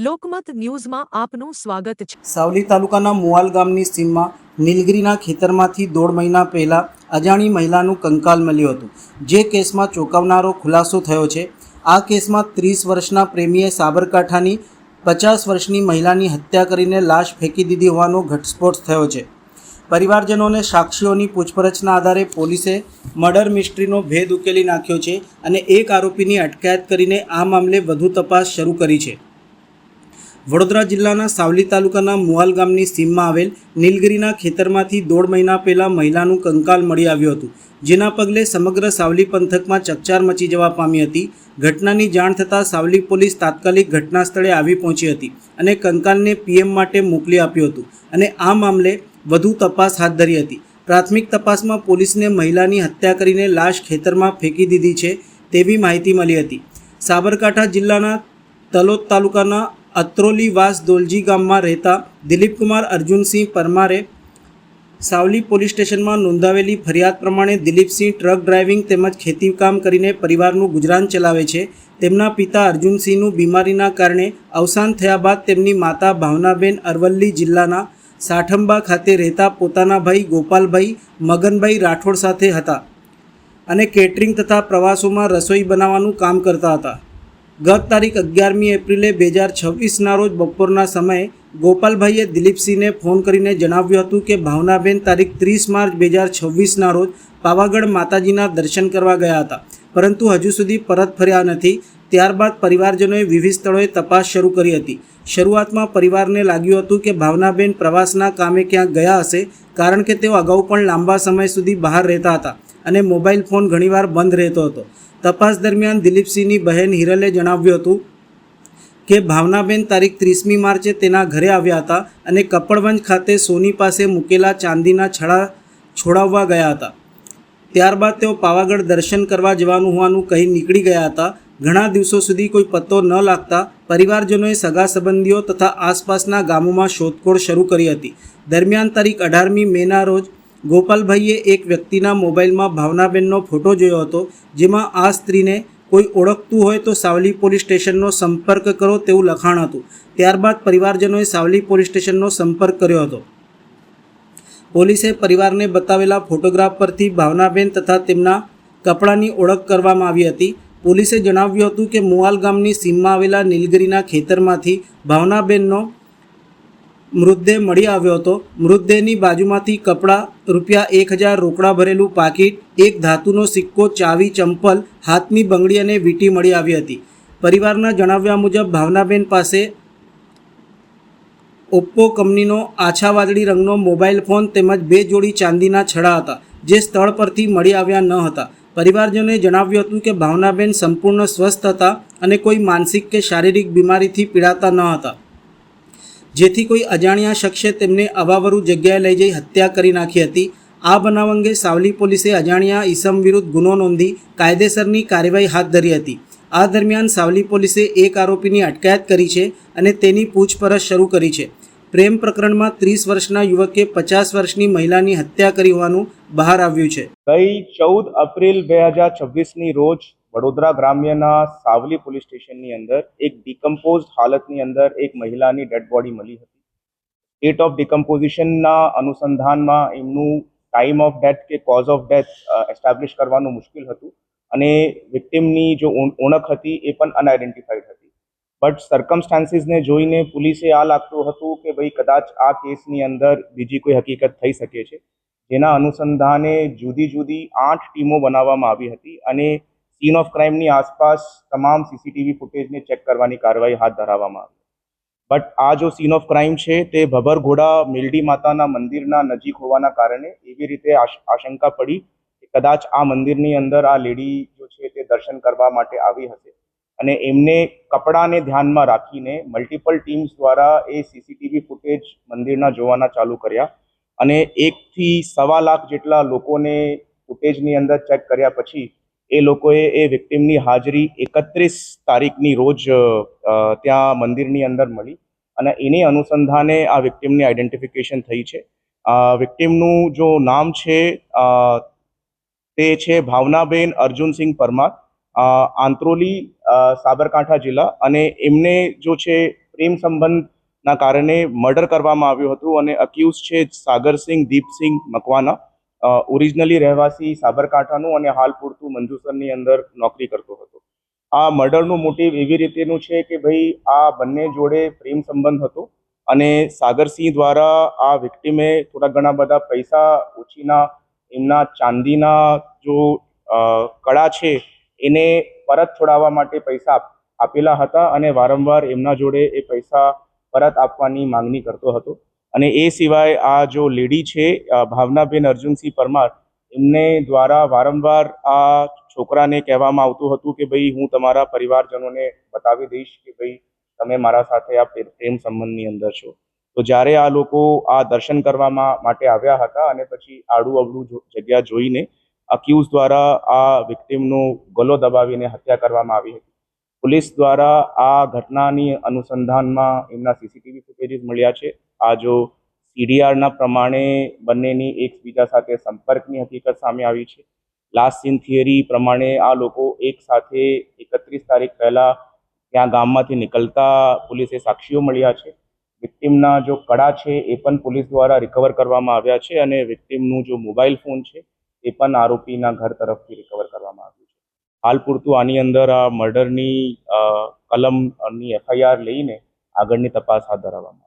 લોકમત ન્યૂઝમાં આપનું સ્વાગત છે। સાવલી તાલુકાના મુવાલ ગામની સીમમાં નીલગિરીના ખેતરમાંથી 1.5 મહિના પહેલાં અજાણી મહિલાનું કંકાલ મળ્યું હતું, જે કેસમાં ચોંકાવનારો ખુલાસો થયો છે। આ કેસમાં 30 વર્ષના પ્રેમીએ સાબરકાંઠાની 50 વર્ષની મહિલાની હત્યા કરીને લાશ ફેંકી દીધી હોવાનો ઘટસ્ફોટ થયો છે। પરિવારજનોને સાક્ષીઓની પૂછપરછના આધારે પોલીસે મર્ડર મિસ્ટ્રીનો ભેદ ઉકેલી નાખ્યો છે અને એક આરોપીની અટકાયત કરીને આ મામલે વધુ તપાસ શરૂ કરી છે। વડોદરા જિલ્લાના સાવલી તાલુકાના મુવાલ ગામની સીમમાં આવેલ નીલગિરીના ખેતરમાંથી 1.5 મહિના પહેલાં મહિલાનું કંકાલ મળી આવ્યું હતું, જેના પગલે સમગ્ર સાવલી પંથકમાં ચકચાર મચી જવા પામી હતી। ઘટનાની જાણ થતાં સાવલી પોલીસ તાત્કાલિક ઘટના સ્થળે આવી પહોંચી હતી અને કંકાલને પીએમ માટે મોકલી આપ્યું હતું અને આ મામલે વધુ તપાસ હાથ ધરી હતી। પ્રાથમિક તપાસમાં પોલીસને મહિલાની હત્યા કરીને લાશ ખેતરમાં ફેંકી દીધી છે તેવી માહિતી મળી હતી। સાબરકાંઠા જિલ્લાના તલોદ તાલુકાના અત્રોલીવાસ દોલજી ગામમાં રહેતા દિલીપકુમાર અર્જુનસિંહ પરમારે સાવલી પોલીસ સ્ટેશનમાં નોંધાવેલી ફરિયાદ પ્રમાણે દિલીપસિંહ ટ્રક ડ્રાઇવિંગ તેમજ ખેતીકામ કરીને પરિવારનું ગુજરાન ચલાવે છે। તેમના પિતા અર્જુનસિંહનું બીમારીના કારણે અવસાન થયા બાદ તેમની માતા ભાવનાબેન અરવલ્લી જિલ્લાના સાઠંબા ખાતે રહેતા પોતાના ભાઈ ગોપાલભાઈ મગનભાઈ રાઠોડ સાથે હતા અને કેટરિંગ તથા પ્રવાસોમાં રસોઈ બનાવવાનું કામ કરતા હતા। ગત તારીખ 11મી એપ્રિલે 2026ના રોજ બપોરના સમયે ગોપાલભાઈએ દિલીપસિંહને ફોન કરીને જણાવ્યું હતું કે ભાવનાબેન તારીખ 30 માર્ચ 2026ના રોજ પાવાગઢ માતાજીના દર્શન કરવા ગયા હતા, પરંતુ હજુ સુધી પરત ફર્યા નથી। ત્યારબાદ પરિવારજનોએ વિવિધ સ્થળોએ તપાસ શરૂ કરી હતી। શરૂઆતમાં પરિવારને લાગ્યું હતું કે ભાવનાબેન પ્રવાસના કામે ક્યાંક ગયા હશે, કારણ કે તેઓ અગાઉ પણ લાંબા સમય સુધી બહાર રહેતા હતા અને મોબાઈલ ફોન ઘણીવાર બંધ રહેતો હતો। તપાસ દરમિયાન દિલીપસિંહની બહેન હિરલે જણાવ્યું હતું કે ભાવનાબેન તારીખ 30મી માર્ચે તેના ઘરે આવ્યા હતા અને કપડવંજ ખાતે સોની પાસે મૂકેલા ચાંદીના છડા છોડાવવા ગયા હતા। ત્યારબાદ તેઓ પાવાગઢ દર્શન કરવા જવાનું હોવાનું કહી નીકળી ગયા હતા। ઘણા દિવસો સુધી કોઈ પત્તો ન લાગતા પરિવારજનોએ સગા સંબંધીઓ તથા આસપાસના ગામોમાં શોધખોળ શરૂ કરી હતી। દરમિયાન તારીખ 18મી મેના રોજ ગોપાલભાઈએ એક વ્યક્તિના મોબાઈલમાં ભાવનાબેનનો ફોટો જોયો હતો, જેમાં આ સ્ત્રીને કોઈ ઓળખતું હોય તો સાવલી પોલીસ સ્ટેશનનો સંપર્ક કરો તેવું લખાણ હતું। ત્યારબાદ પરિવારજનોએ સાવલી પોલીસ સ્ટેશનનો સંપર્ક કર્યો હતો। પોલીસે પરિવારને બતાવેલા ફોટોગ્રાફ પરથી ભાવનાબેન તથા તેમના કપડાની ઓળખ કરવામાં આવી હતી। પોલીસે જણાવ્યું હતું કે મુવાલ ગામની સીમમાં આવેલા નીલગિરીના ખેતરમાંથી ભાવનાબેનનો મૃતદેહ મળી આવ્યો હતો। મૃતદેહની બાજુમાંથી કપડાં, ₹1000 રોકડા ભરેલું પાકીટ, એક ધાતુનો સિક્કો, ચાવી, ચંપલ, હાથની બંગડી અને વીંટી મળી આવી હતી। પરિવારના જણાવ્યા મુજબ ભાવનાબેન પાસે ઓપ્પો કંપનીનો આછા વાદળી રંગનો મોબાઈલ ફોન તેમજ 2 જોડી ચાંદીના છડા હતા, જે સ્થળ પરથી મળી આવ્યા ન હતા। પરિવારજનોએ જણાવ્યું હતું કે ભાવનાબેન સંપૂર્ણ સ્વસ્થ હતા અને કોઈ માનસિક કે શારીરિક બીમારીથી પીડાતા ન હતા, જેથી કોઈ અજાણ્યા શખ્સે તેમને અવાવરૂ જગ્યાએ લઈ જઈ હત્યા કરી નાખી હતી। આ બનાવ અંગે સાવલી પોલીસે અજાણ્યા ઈસમ વિરુદ્ધ ગુનો નોંધી કાયદેસરની કાર્યવાહી હાથ ધરી હતી। આ દરમિયાન સાવલી પોલીસે એક આરોપીની અટકાયત કરી છે અને તેની પૂછપરછ શરૂ કરી છે। પ્રેમ પ્રકરણમાં 30 વર્ષના યુવકે 50 વર્ષની મહિલાની હત્યા કરી હોવાનું બહાર આવ્યું છે। ગઈ 14 એપ્રિલ 2026ની રોજ વડોદરા ગ્રામ્યના સાવલી પોલીસ સ્ટેશનની અંદર એક ડિકમ્પોઝડ હાલતની અંદર એક મહિલાની ડેડ બોડી મળી હતી। સ્ટેટ ઓફ ડિકમ્પોઝિશનના અનુસંધાનમાં એમનું ટાઈમ ઓફ ડેથ કે કોઝ ઓફ ડેથ એસ્ટાબ્લિશ કરવાનું મુશ્કેલ હતું અને વિક્ટિમની જો ઓળખ હતી એ પણ અનઆઇડેન્ટિફાઈડ હતી। બટ સર્કમસ્ટાન્સીસને જોઈને પોલીસે આ લાગતું હતું કે ભાઈ કદાચ આ કેસની અંદર બીજી કોઈ હકીકત થઈ શકે છે, જેના અનુસંધાને જુદી જુદી 8 ટીમો બનાવવામાં આવી હતી અને સીન ઓફ ક્રાઇમની આસપાસ તમામ સીસીટીવી ફૂટેજને ચેક કરવાની કાર્યવાહી હાથ ધરવામાં આવી। બટ આ જો સીન ઓફ ક્રાઇમ છે તે ભભરઘોડા મેલડી માતાના મંદિરના નજીક હોવાના કારણે એવી રીતે આશંકા પડી કે કદાચ આ મંદિરની અંદર આ લેડી જો છે તે દર્શન કરવા માટે આવી હશે અને એમને કપડાને ધ્યાનમાં રાખીને મલ્ટિપલ ટીમ્સ દ્વારા એ સીસીટીવી ફૂટેજ મંદિરના જોવાના ચાલુ કર્યા અને 1 થી 1.25 લાખ જેટલા લોકોને ફૂટેજની અંદર ચેક કર્યા પછી એ લોકોએ એ વિક્ટિમની હાજરી 31 તારીખની રોજ ત્યાં મંદિરની અંદર મળી અને એની અનુસંધાને આ વિક્ટિમની આઈડેન્ટિફિકેશન થઈ છે। વિક્ટિમનું જો નામ છે તે છે ભાવનાબેન અર્જુનસિંહ પરમાર, આંત્રોલી, સાબરકાંઠા જિલ્લા, અને એમને જો છે પ્રેમ સંબંધના કારણે મર્ડર કરવામાં આવ્યું હતું અને અક્યુઝ છે સાગરસિંહ દીપસિંહ મકવાના, ઓરિજિનલી રહેવાસી સાબરકાંઠાનું અને હાલ પૂરતું મંજુસરની અંદર નોકરી કરતો હતો. આ મર્ડરનું મોટિવ એવી રીતેનું છે કે ભાઈ આ બંને જોડે પ્રેમ સંબંધ હતો અને સાગરસિંહ દ્વારા આ વિક્ટિમે થોડા ઘણા બધા પૈસા ઓછીના એમના ચાંદીના જો કડા છે એને પરત છોડાવવા માટે પૈસા આપેલા હતા અને વારંવાર એમના જોડે એ પૈસા પરત આપવાની માંગણી કરતો હતો. અને એ સિવાય આ જો લેડી છે ભાવનાબેન અર્જુનસિંહ પરમાર, એમને દ્વારા વારંવાર આ છોકરાને કહેવામાં આવતું હતું કે ભાઈ હું તમારા પરિવારજનોને બતાવી દઈશ કે ભાઈ તમે મારા સાથે આ પ્રેમ સંબંધની અંદર છો. તો જ્યારે આ લોકો આ દર્શન કરવામાં માટે આવ્યા હતા અને પછી આડું અવળું જગ્યા જોઈને અક્યુઝ દ્વારા આ વિક્ટિમનો ગળો દબાવીને હત્યા કરવામાં આવી હતી. પોલીસ દ્વારા આ ઘટનાની અનુસંધાનમાં એમના સીસીટીવી ફૂટેજીસ મળ્યા છે. આ જો સીડીઆરના પ્રમાણે બંનેની એકબીજા સાથે સંપર્કની હકીકત સામે આવી છે. લાસ્ટ સીન થિયરી પ્રમાણે આ લોકો એક સાથે 31 તારીખ પહેલા ત્યાં ગામમાંથી નીકળતા પોલીસે સાક્ષીઓ મળ્યા છે. વિક્ટિમના જો કડા છે એ પણ પોલીસ દ્વારા રિકવર કરવામાં આવ્યા છે અને વિક્ટિમનું જો મોબાઈલ ફોન છે એ પણ આરોપીના ઘર તરફથી રિકવર કરવામાં આવ્યું છે. હાલ પૂરતું આની અંદર આ મર્ડરની કલમની એફઆઈઆર લઈને આગળની તપાસ હાથ ધરવામાં